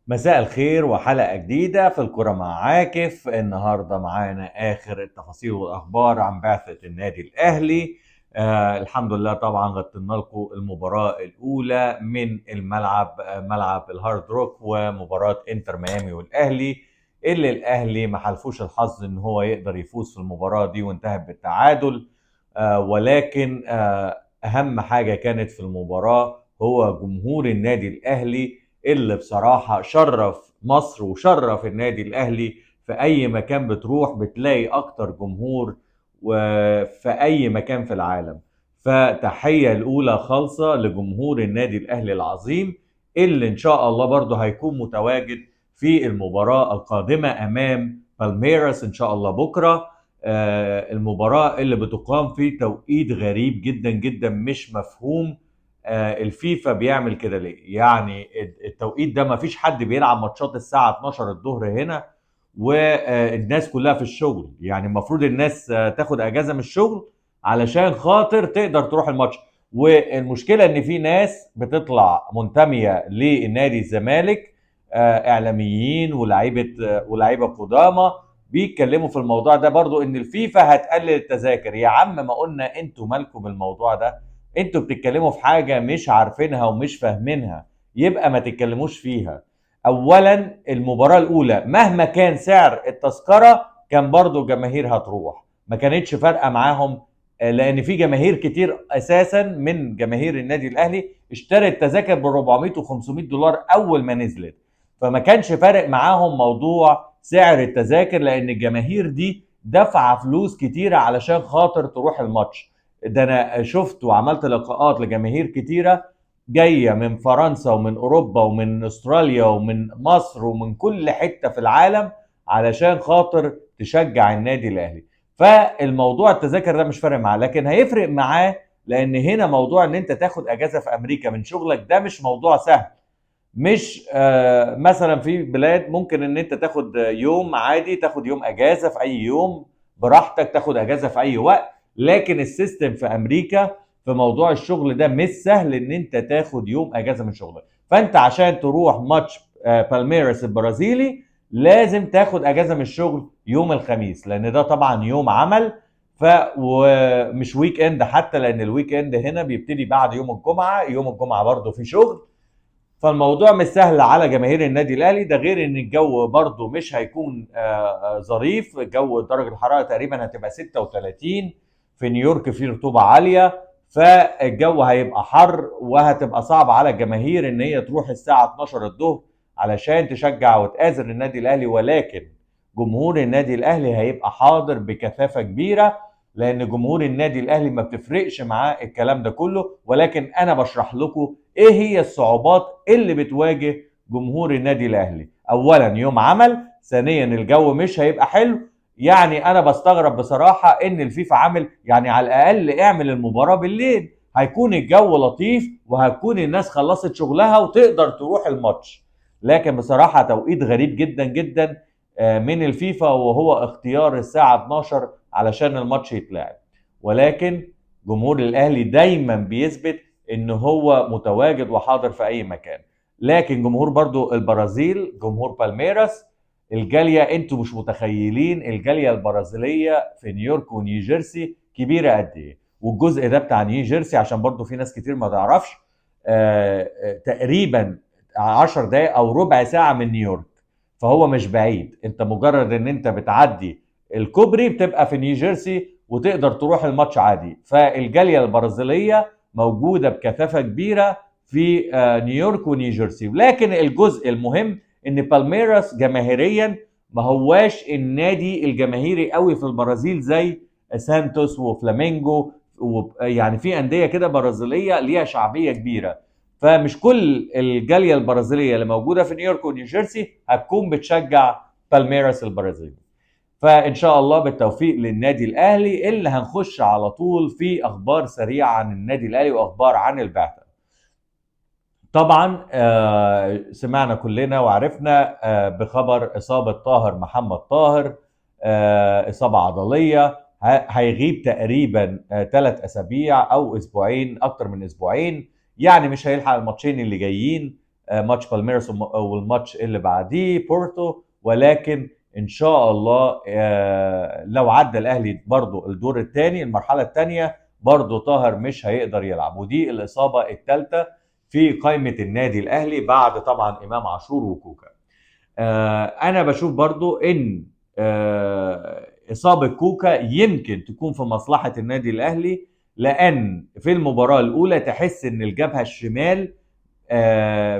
مساء الخير وحلقة جديدة في الكرة مع عاكف. النهاردة معانا آخر التفاصيل والأخبار عن بعثة النادي الأهلي. الحمد لله طبعا غطينا لكم المباراة الأولى من الملعب، ملعب الهارد روك، ومباراة انتر ميامي والأهلي اللي الأهلي ما حلفوش الحظ إن هو يقدر يفوز في المباراة دي وانتهت بالتعادل. ولكن أهم حاجة كانت في المباراة هو جمهور النادي الأهلي اللي بصراحة شرف مصر وشرف النادي الأهلي. في أي مكان بتروح بتلاقي أكتر جمهور وفي أي مكان في العالم. فتحية الأولى خالصة لجمهور النادي الأهلي العظيم اللي إن شاء الله برضه هيكون متواجد في المباراة القادمة أمام بالميراس إن شاء الله بكرة. المباراة اللي بتقام في توقيت غريب جدا جدا مش مفهوم. الفيفا بيعمل كده ليه؟ يعني التوقيت ده ما فيش حد بيلعب ماتشات الساعة 12 الظهر هنا والناس كلها في الشغل. يعني المفروض الناس تاخد اجازة من الشغل علشان خاطر تقدر تروح الماتش. والمشكلة ان في ناس بتطلع منتمية لنادي الزمالك، اعلاميين ولاعيبة قدامى بيتكلموا في الموضوع ده برضو ان الفيفا هتقلل التذاكر. يا عم ما قلنا انتوا مالكم الموضوع ده؟ انتوا بتتكلموا في حاجة مش عارفينها ومش فاهمينها، يبقى ما تتكلموش فيها. اولا المباراة الاولى مهما كان سعر التذكرة كان برضو الجماهير هتروح، ما كانتش فارقة معاهم. لان في جماهير كتير اساسا من جماهير النادي الاهلي اشترت تذاكر ب 400 و 500 دولار اول ما نزلت، فما كانش فارق معاهم موضوع سعر التذاكر لان الجماهير دي دفع فلوس كتيرة علشان خاطر تروح الماتش. ده انا شفت وعملت لقاءات لجماهير كتيره جايه من فرنسا ومن اوروبا ومن استراليا ومن مصر ومن كل حته في العالم علشان خاطر تشجع النادي الاهلي. فالموضوع التذاكر ده مش فارق معاه، لكن هيفرق معاه لان هنا موضوع ان انت تاخد اجازه في امريكا من شغلك ده مش موضوع سهل. مش مثلا في بلاد ممكن ان انت تاخد يوم عادي، تاخد يوم اجازه في اي يوم براحتك، تاخد اجازه في اي وقت. لكن السيستم في امريكا في موضوع الشغل ده مش سهل ان انت تاخد يوم اجازه من شغلك. فانت عشان تروح ماتش بالميراس البرازيلي لازم تاخد اجازه من الشغل يوم الخميس، لان ده طبعا يوم عمل. ومش ويك اند حتى، لان الويك اند هنا بيبتدي بعد يوم الجمعه، يوم الجمعه برضه في شغل. فالموضوع مش سهل على جماهير النادي الاهلي ده، غير ان الجو برضه مش هيكون ظريف. الجو درجه الحراره تقريبا هتبقى 36 في نيويورك، في رطوبه عاليه، فالجو هيبقى حر وهتبقى صعب على الجماهير ان هي تروح الساعه 12 الظهر علشان تشجع وتآزر النادي الاهلي. ولكن جمهور النادي الاهلي هيبقى حاضر بكثافه كبيره، لان جمهور النادي الاهلي ما بتفرقش معاه الكلام ده كله. ولكن انا بشرح لكم ايه هي الصعوبات اللي بتواجه جمهور النادي الاهلي. اولا يوم عمل، ثانيا الجو مش هيبقى حلو. يعني انا بستغرب بصراحة ان الفيفا عامل، يعني على الاقل اعمل المباراة بالليل، هيكون الجو لطيف وهتكون الناس خلصت شغلها وتقدر تروح الماتش. لكن بصراحة توقيت غريب جدا جدا من الفيفا، وهو اختيار الساعة 12 علشان الماتش يتلعب. ولكن جمهور الاهلي دايما بيثبت ان هو متواجد وحاضر في اي مكان. لكن جمهور برضو البرازيل، جمهور بالميراس، الجاليه انتوا مش متخيلين الجاليه البرازيليه في نيويورك ونيوجيرسي كبيره قد ايه. والجزء ده بتاع نيوجيرسي عشان برضو في ناس كتير ما تعرفش، تقريبا 10 دقائق او ربع ساعه من نيويورك، فهو مش بعيد. انت مجرد ان انت بتعدي الكوبري بتبقى في نيوجيرسي وتقدر تروح الماتش عادي. فالجاليه البرازيليه موجوده بكثافه كبيره في نيويورك ونيوجيرسي. لكن الجزء المهم ان بالميراس جماهيريا ما هواش النادي الجماهيري قوي في البرازيل زي سانتوس وفلامينجو، يعني في انديه كده برازيليه ليها شعبيه كبيره. فمش كل الجاليه البرازيليه اللي موجوده في نيويورك ونيوجيرسي هتكون بتشجع بالميراس البرازيلي. فان شاء الله بالتوفيق للنادي الاهلي، اللي هنخش على طول في اخبار سريعه عن النادي الاهلي واخبار عن البعثه. طبعا سمعنا كلنا وعرفنا بخبر اصابه طاهر محمد طاهر، اصابه عضليه. هيغيب تقريبا 3 اسابيع او اسبوعين، اكتر من اسبوعين. يعني مش هيلحق الماتشين اللي جايين. ماتش بالميراس والماتش اللي بعديه بورتو، ولكن ان شاء الله لو عدى الاهلي برضو الدور الثاني المرحله الثانيه برضو طاهر مش هيقدر يلعب، ودي الاصابه الثالثه في قائمه النادي الاهلي بعد طبعا امام عاشور وكوكا. انا بشوف برضو ان اصابه كوكا يمكن تكون في مصلحه النادي الاهلي، لان في المباراه الاولى تحس ان الجبهه الشمال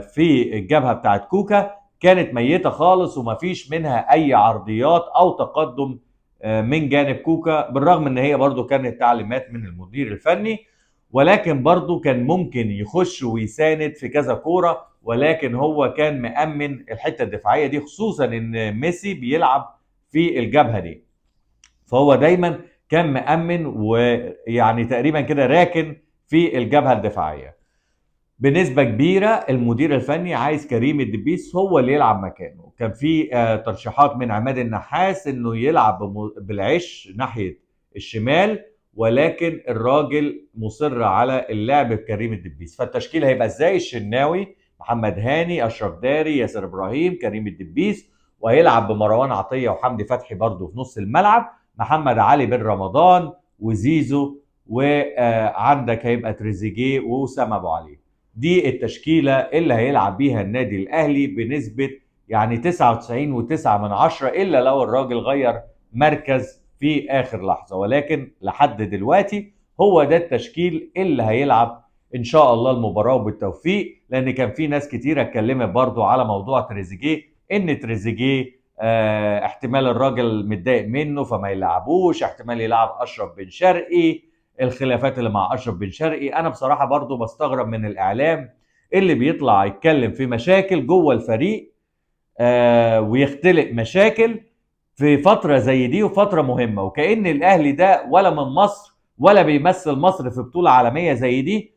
في الجبهه بتاعت كوكا كانت ميته خالص ومفيش منها اي عرضيات او تقدم من جانب كوكا، بالرغم ان هي برضو كانت تعليمات من المدير الفني، ولكن برضو كان ممكن يخش ويساند في كذا كوره، ولكن هو كان مأمن الحته الدفاعيه دي، خصوصا ان ميسي بيلعب في الجبهه دي، فهو دايما كان مأمن ويعني تقريبا كده راكن في الجبهه الدفاعيه. بنسبه كبيره المدير الفني عايز كريم الدبيس هو اللي يلعب مكانه. كان في ترشيحات من عماد النحاس انه يلعب بالعش ناحيه الشمال، ولكن الراجل مصر على اللعب بكريم الدبيس. فالتشكيل هيبقى ازاي؟ الشناوي، محمد هاني، اشرف داري، ياسر ابراهيم، كريم الدبيس، وهيلعب بمروان عطيه وحمدي فتحي برضه في نص الملعب، محمد علي بن رمضان وزيزو، وعندك هيبقى تريزيجيه واسامه ابو علي. دي التشكيله اللي هيلعب بيها النادي الاهلي بنسبه يعني 99.9 الا لو الراجل غير مركز في اخر لحظه، ولكن لحد دلوقتي هو ده التشكيل اللي هيلعب ان شاء الله المباراه وبالتوفيق. لان كان في ناس كتيره اتكلمت برضو على موضوع تريزيجيه، ان تريزيجيه احتمال الراجل متضايق منه فما يلعبوش، احتمال يلعب اشرف بن شرقي، الخلافات اللي مع اشرف بن شرقي. انا بصراحه برضو بستغرب من الاعلام اللي بيطلع يتكلم في مشاكل جوه الفريق ويختلق مشاكل في فتره زي دي وفتره مهمه، وكأن الاهلي ده ولا من مصر ولا بيمثل مصر في بطوله عالميه زي دي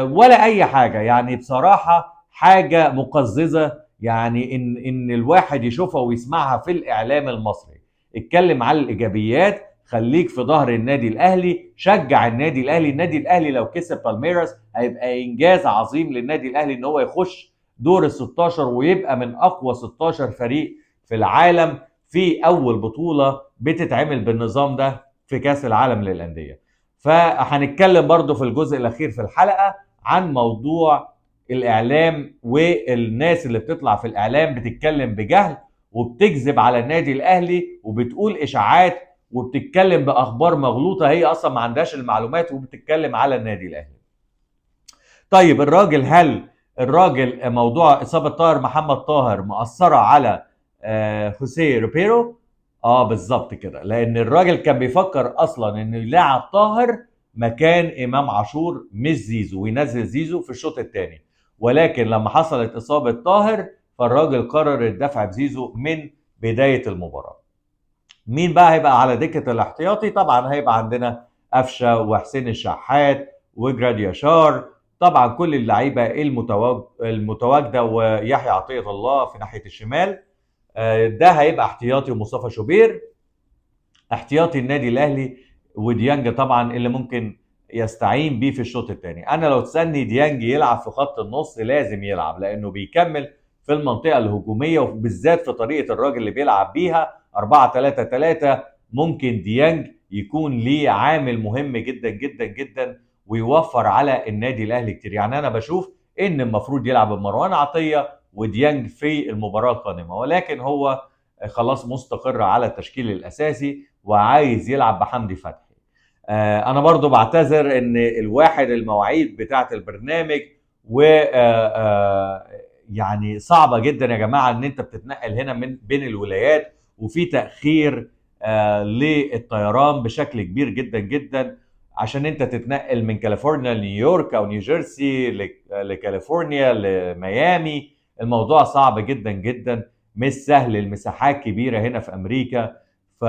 ولا اي حاجه. يعني بصراحه حاجه مقززه، يعني ان الواحد يشوفها ويسمعها في الاعلام المصري. اتكلم على الايجابيات، خليك في ظهر النادي الاهلي، شجع النادي الاهلي. النادي الاهلي لو كسب بالميراس هيبقى انجاز عظيم للنادي الاهلي ان هو يخش دور ال 16 ويبقى من اقوى 16 فريق في العالم في اول بطوله بتتعمل بالنظام ده في كاس العالم للانديه. فهنتكلم برضو في الجزء الاخير في الحلقه عن موضوع الاعلام والناس اللي بتطلع في الاعلام بتتكلم بجهل وبتكذب على النادي الاهلي وبتقول اشاعات وبتتكلم باخبار مغلوطه، هي اصلا ما عندهاش المعلومات وبتتكلم على النادي الاهلي. طيب هل الراجل موضوع اصابه طاهر محمد طاهر مأثره على خوسيه روبيرو؟ بالظبط كده، لان الراجل كان بيفكر اصلا انه يلاعب طاهر مكان امام عاشور مش زيزو، وينزل زيزو في الشوط الثاني، ولكن لما حصلت اصابه طاهر فالراجل قرر الدفع بزيزو من بدايه المباراه. مين بقى هيبقى على دكه الاحتياطي؟ طبعا هيبقى عندنا قفشه وحسين الشحات وجرادياشار، طبعا كل اللعيبه المتواجده، ويحيى عطيه الله في ناحيه الشمال. ده هيبقى احتياطي مصطفى شوبير. احتياطي النادي الاهلي وديانج طبعا اللي ممكن يستعين بيه في الشوط الثاني. انا لو تسالني ديانج يلعب في خط النص لازم يلعب، لانه بيكمل في المنطقه الهجوميه، وبالذات في طريقه الراجل اللي بيلعب بيها 4-3-3. ممكن ديانج يكون ليه عامل مهم جدا جدا جدا ويوفر على النادي الاهلي كتير. يعني انا بشوف ان المفروض يلعب بمروان عطيه وديانج في المباراه القادمه، ولكن هو خلاص مستقر على التشكيل الاساسي وعايز يلعب بحمدي فتحي. انا برضو بعتذر ان الواحد المواعيد بتاعه البرنامج و يعني صعبه جدا يا جماعه ان انت بتتنقل هنا من بين الولايات، وفي تاخير للطيران بشكل كبير جدا جدا عشان انت تتنقل من كاليفورنيا لنيويورك او نيوجيرسي لكاليفورنيا لميامي. الموضوع صعب جدا جدا، مش سهل، المساحات كبيره هنا في امريكا. ف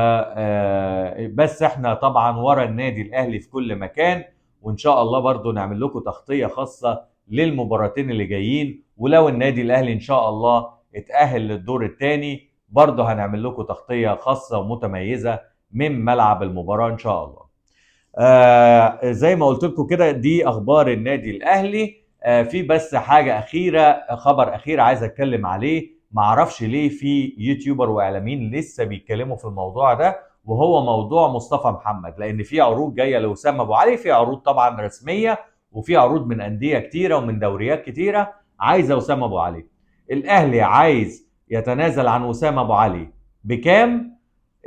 بس احنا طبعا ورا النادي الاهلي في كل مكان، وان شاء الله برضو نعمل لكم تغطيه خاصه للمباراتين اللي جايين، ولو النادي الاهلي ان شاء الله اتاهل للدور الثاني برضو هنعمل لكم تغطيه خاصه ومتميزه من ملعب المباراه ان شاء الله. زي ما قلت لكم كده دي اخبار النادي الاهلي. في بس حاجه اخيره، خبر اخير عايز اتكلم عليه. معرفش ليه في يوتيوبر واعلاميين لسه بيتكلموا في الموضوع ده، وهو موضوع مصطفى محمد. لان في عروض جايه لاسامه ابو علي، في عروض طبعا رسميه، وفي عروض من انديه كتيره ومن دوريات كتيره عايزه اسامه ابو علي. الاهلي عايز يتنازل عن اسامه ابو علي بكام؟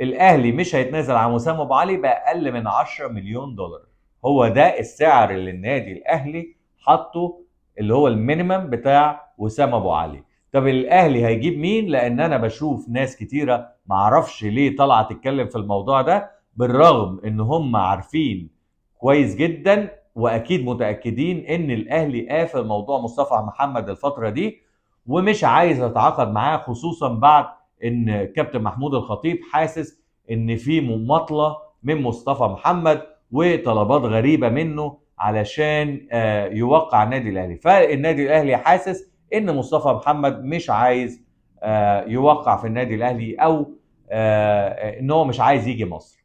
الاهلي مش هيتنازل عن اسامه ابو علي باقل من 10 مليون دولار. هو ده السعر اللي النادي الاهلي حطه، اللي هو المينيمم بتاع اسامه ابو علي. طب الاهلي هيجيب مين؟ لان انا بشوف ناس كتيره معرفش ليه طالعه تتكلم في الموضوع ده، بالرغم ان هم عارفين كويس جدا واكيد متاكدين ان الاهلي قافل موضوع مصطفى محمد الفتره دي ومش عايز يتعاقد معاه، خصوصا بعد ان كابتن محمود الخطيب حاسس ان في مماطله من مصطفى محمد وطلبات غريبه منه علشان يوقع النادي الاهلي. فالنادي الاهلي حاسس ان مصطفى محمد مش عايز يوقع في النادي الاهلي، او ان هو مش عايز يجي مصر.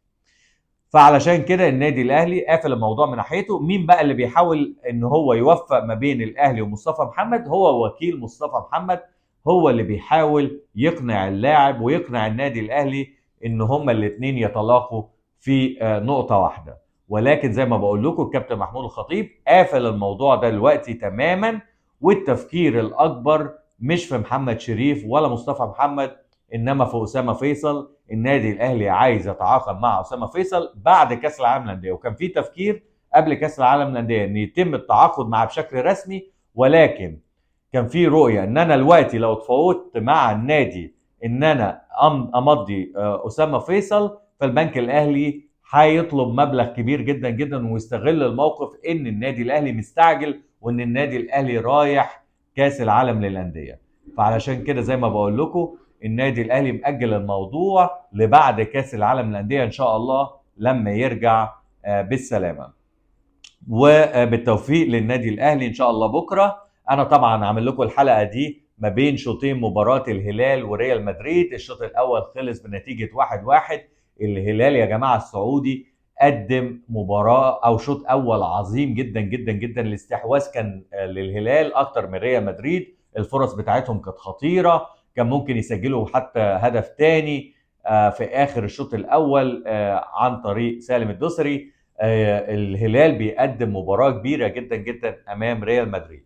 فعلشان كده النادي الاهلي قافل الموضوع من ناحيته. مين بقى اللي بيحاول ان هو يوفق ما بين الاهلي ومصطفى محمد؟ هو وكيل مصطفى محمد، هو اللي بيحاول يقنع اللاعب ويقنع النادي الاهلي ان هما الاثنين يتلاقوا في نقطة واحدة. ولكن زي ما بقول لكم الكابتن محمود الخطيب قافل الموضوع ده دلوقتي تماما، والتفكير الاكبر مش في محمد شريف ولا مصطفى محمد، انما في اسامه فيصل. النادي الاهلي عايز يتعاقد مع اسامه فيصل بعد كاس العالم للانديه، وكان في تفكير قبل كاس العالم للانديه ان يتم التعاقد معاه بشكل رسمي، ولكن كان في رؤيه ان انا دلوقتي لو اتفاوضت مع النادي ان انا امضي اسامه فيصل، فالبنك الاهلي هيطلب مبلغ كبير جدا جدا ويستغل الموقف ان النادي الاهلي مستعجل وان النادي الاهلي رايح كاس العالم للانديه. فعلشان كده زي ما بقول لكم النادي الاهلي مأجل الموضوع لبعد كاس العالم للانديه ان شاء الله لما يرجع بالسلامه. وبالتوفيق للنادي الاهلي ان شاء الله بكره. انا طبعا عامل لكم الحلقه دي ما بين شوطين مباراه الهلال وريال مدريد. الشوط الاول خلص بنتيجه 1-1. الهلال يا جماعه السعودي قدم مباراه او شوط اول عظيم جدا جدا جدا. الاستحواذ كان للهلال اكتر من ريال مدريد، الفرص بتاعتهم كانت خطيره، كان ممكن يسجلوا حتى هدف تاني في اخر الشوط الاول عن طريق سالم الدوسري. الهلال بيقدم مباراة كبيرة جدا جدا امام ريال مدريد،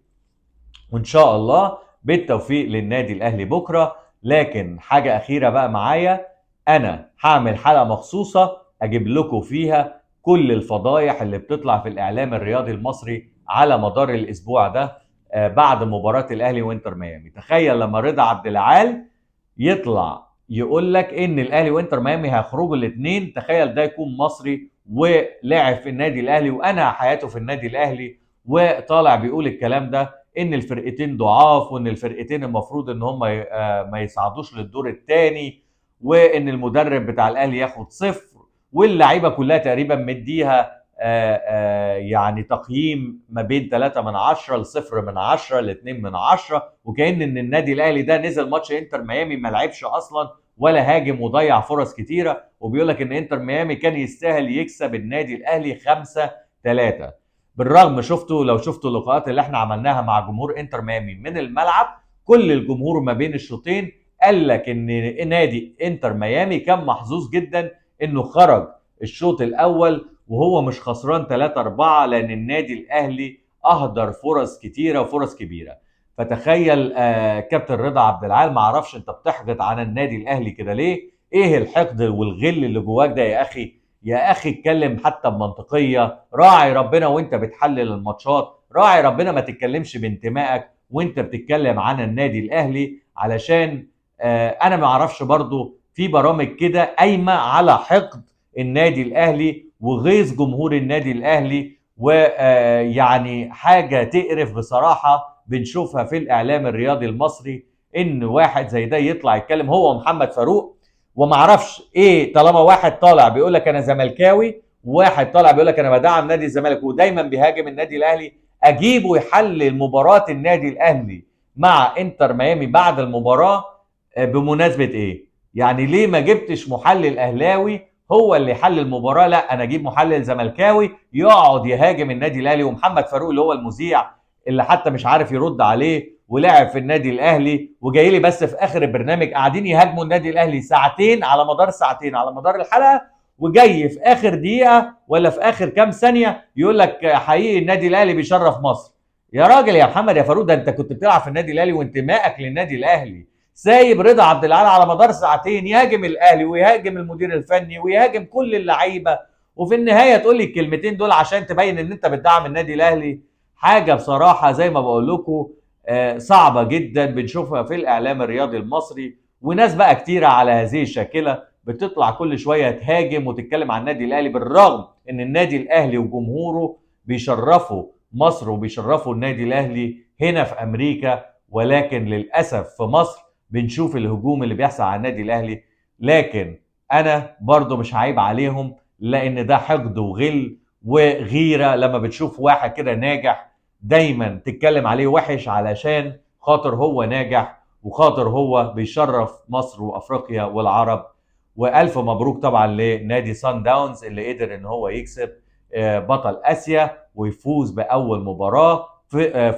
وان شاء الله بالتوفيق للنادي الاهلي بكرة. لكن حاجة اخيرة بقى معايا، انا هعمل حلقة مخصوصة اجيب لكم فيها كل الفضايح اللي بتطلع في الاعلام الرياضي المصري على مدار الاسبوع ده بعد مباراة الاهلي وانتر ميامي. تخيل لما رضا عبد العال يطلع يقول لك ان الاهلي وانتر ميامي هيخرجوا الاثنين، تخيل ده يكون مصري ولعب في النادي الاهلي وانهى حياته في النادي الاهلي، وطالع بيقول الكلام ده ان الفرقتين ضعاف وان الفرقتين المفروض ان هم ما يصعدوش للدور الثاني، وان المدرب بتاع الاهلي ياخد 0 واللعيبه كلها تقريبا مديها يعني تقييم ما بين 3 من 10 ل0 من 10 ل2 من 10، وكأن ان النادي الاهلي ده نزل ماتش انتر ميامي ما لعبش اصلا ولا هاجم وضيع فرص كتيره، وبيقول لك ان انتر ميامي كان يستاهل يكسب النادي الاهلي 5-3. بالرغم لو شفتوا اللقاءات اللي احنا عملناها مع جمهور انتر ميامي من الملعب، كل الجمهور ما بين الشوطين قال لك ان نادي انتر ميامي كان محظوظ جدا انه خرج الشوط الاول وهو مش خسران 3-4، لان النادي الاهلي اهدر فرص كتيره وفرص كبيره. فتخيل كابتن رضا عبد العال، ما اعرفش انت بتحقد على النادي الاهلي كده ليه؟ ايه الحقد والغل اللي جواك ده يا اخي؟ يا اخي اتكلم حتى بمنطقيه، راعي ربنا وانت بتحلل الماتشات، راعي ربنا ما تتكلمش بانتمائك وانت بتتكلم عن النادي الاهلي، علشان انا ما اعرفش برضو في برامج كده قايمه على حقد النادي الاهلي وغيظ جمهور النادي الاهلي، ويعني حاجه تقرف بصراحه بنشوفها في الاعلام الرياضي المصري، ان واحد زي ده يطلع يتكلم هو ومحمد فاروق. وما اعرفش ايه، طالما واحد طالع بيقول لك انا زملكاوي وواحد طالع بيقول لك انا بدعم نادي الزمالك ودايما بيهاجم النادي الاهلي، اجيبه يحلل مباراه النادي الاهلي مع انتر ميامي بعد المباراه بمناسبه ايه؟ يعني ليه ما جبتش محلل اهلاوي هو اللي يحلل المباراه؟ لا، انا اجيب محلل زملكاوي يقعد يهاجم النادي الاهلي، ومحمد فاروق اللي هو المذيع اللي حتى مش عارف يرد عليه ولعب في النادي الاهلي، وجاي لي بس في اخر البرنامج قاعدين يهاجموا النادي الاهلي ساعتين على مدار ساعتين على مدار الحلقه، وجاي في اخر دقيقه ولا في اخر كام ثانيه يقول لك حقيقي النادي الاهلي بيشرف مصر. يا راجل يا محمد يا فاروق، ده انت كنت بتلعب في النادي الاهلي وانتمائك للنادي الاهلي، سايب رضا عبد العال على مدار ساعتين يهاجم الاهلي ويهاجم المدير الفني ويهاجم كل اللعيبه، وفي النهايه تقول لي الكلمتين دول عشان تبين ان انت بتدعم النادي الاهلي. حاجه بصراحه زي ما بقول لكم صعبه جدا بنشوفها في الاعلام الرياضي المصري، وناس بقى كتيره على هذه الشاكله بتطلع كل شويه تهاجم وتتكلم عن النادي الاهلي، بالرغم ان النادي الاهلي وجمهوره بيشرفوا مصر وبيشرفوا النادي الاهلي هنا في امريكا. ولكن للاسف في مصر بنشوف الهجوم اللي بيحصل على النادي الاهلي. لكن انا برضو مش هعيب عليهم، لان ده حقد وغل وغيره لما بتشوف واحد كده ناجح دايما تتكلم عليه وحش علشان خاطر هو ناجح وخاطر هو بيشرف مصر وافريقيا والعرب. والف مبروك طبعا لنادي سان داونز اللي قدر ان هو يكسب بطل اسيا ويفوز باول مباراه.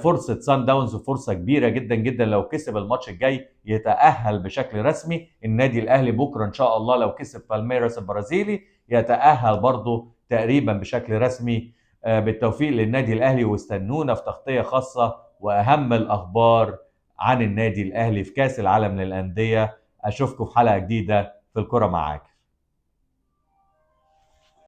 فرصه سان داونز فرصه كبيره جدا جدا، لو كسب الماتش الجاي يتاهل بشكل رسمي. النادي الاهلي بكره ان شاء الله لو كسب بالميراس البرازيلي يتاهل برضه تقريبا بشكل رسمي. بالتوفيق للنادي الاهلي، واستنونا في تغطيه خاصه واهم الاخبار عن النادي الاهلي في كاس العالم للانديه. اشوفكم في حلقه جديده في الكره معاك.